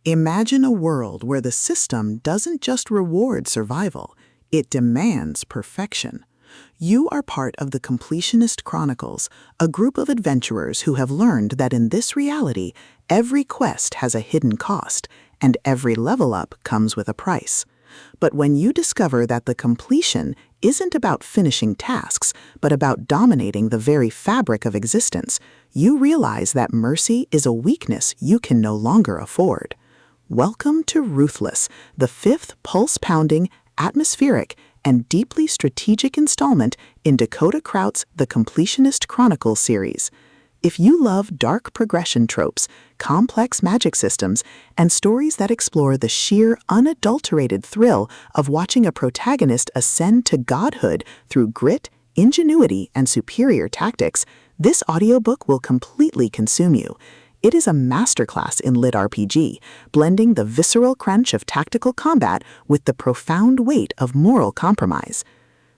Imagine a world where the system doesn't just reward survival, it demands perfection. You are part of the Completionist Chronicles, a group of adventurers who have learned that in this reality, every quest has a hidden cost, and every level up comes with a price. But when you discover that the completion isn't about finishing tasks, but about dominating the very fabric of existence, you realize that mercy is a weakness you can no longer afford. Welcome to Ruthless, the fifth pulse-pounding, atmospheric, and deeply strategic installment in Dakota Krout's The Completionist Chronicles series. If you love dark progression tropes, complex magic systems, and stories that explore the sheer, unadulterated thrill of watching a protagonist ascend to godhood through grit, ingenuity, and superior tactics, this audiobook will completely consume you. It is a masterclass in LitRPG, blending the visceral crunch of tactical combat with the profound weight of moral compromise.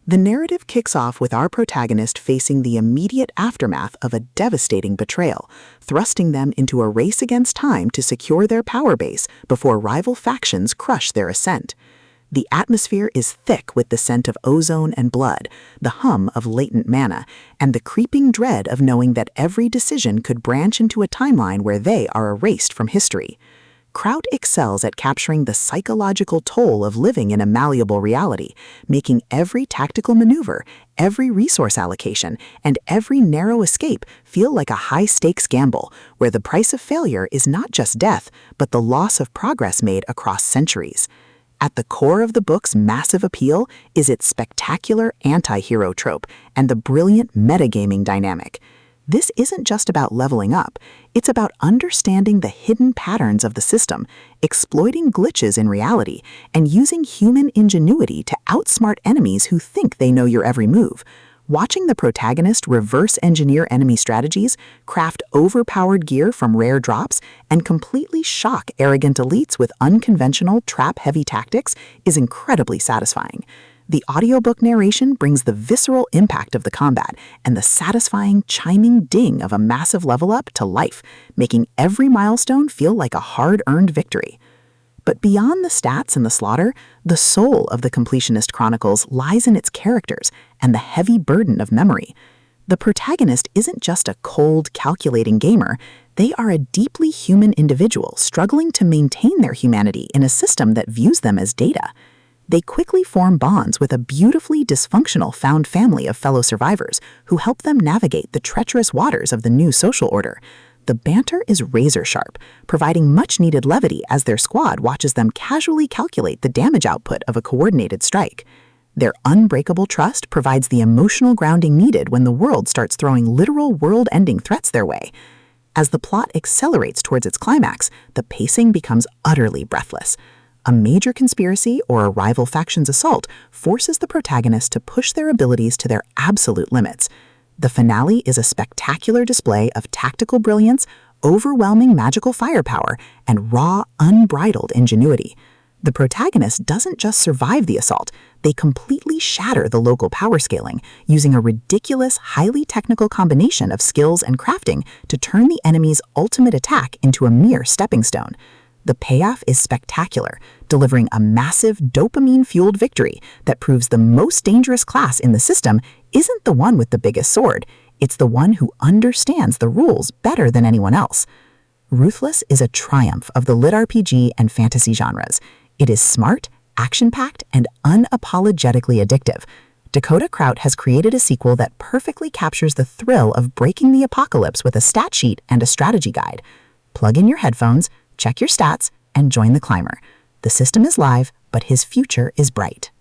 The narrative kicks off with our protagonist facing the immediate aftermath of a devastating betrayal, thrusting them into a race against time to secure their power base before rival factions crush their ascent. The atmosphere is thick with the scent of ozone and blood, the hum of latent mana, and the creeping dread of knowing that every decision could branch into a timeline where they are erased from history. Krout excels at capturing the psychological toll of living in a malleable reality, making every tactical maneuver, every resource allocation, and every narrow escape feel like a high-stakes gamble, where the price of failure is not just death, but the loss of progress made across centuries. At the core of the book's massive appeal is its spectacular anti-hero trope and the brilliant metagaming dynamic. This isn't just about leveling up, it's about understanding the hidden patterns of the system, exploiting glitches in reality, and using human ingenuity to outsmart enemies who think they know your every move. Watching the protagonist reverse engineer enemy strategies, craft overpowered gear from rare drops, and completely shock arrogant elites with unconventional trap-heavy tactics is incredibly satisfying. The audiobook narration brings the visceral impact of the combat and the satisfying chiming ding of a massive level up to life, making every milestone feel like a hard-earned victory. But beyond the stats and the slaughter, the soul of the Completionist Chronicles lies in its characters and the heavy burden of memory. The protagonist isn't just a cold, calculating gamer, they are a deeply human individual struggling to maintain their humanity in a system that views them as data. They quickly form bonds with a beautifully dysfunctional found family of fellow survivors who help them navigate the treacherous waters of the new social order. The banter is razor-sharp, providing much-needed levity as their squad watches them casually calculate the damage output of a coordinated strike. Their unbreakable trust provides the emotional grounding needed when the world starts throwing literal world-ending threats their way. As the plot accelerates towards its climax, the pacing becomes utterly breathless. A major conspiracy or a rival faction's assault forces the protagonist to push their abilities to their absolute limits. The finale is a spectacular display of tactical brilliance, overwhelming magical firepower, and raw, unbridled ingenuity. The protagonist doesn't just survive the assault, they completely shatter the local power scaling, using a ridiculous, highly technical combination of skills and crafting to turn the enemy's ultimate attack into a mere stepping stone. The payoff is spectacular, delivering a massive dopamine-fueled victory that proves the most dangerous class in the system isn't the one with the biggest sword, it's the one who understands the rules better than anyone else. Ruthless is a triumph of the LitRPG and fantasy genres. It is smart, action-packed, and unapologetically addictive. Dakota Krout has created a sequel that perfectly captures the thrill of breaking the apocalypse with a stat sheet and a strategy guide. Plug in your headphones, check your stats, and join the climber. The system is live, but his future is bright.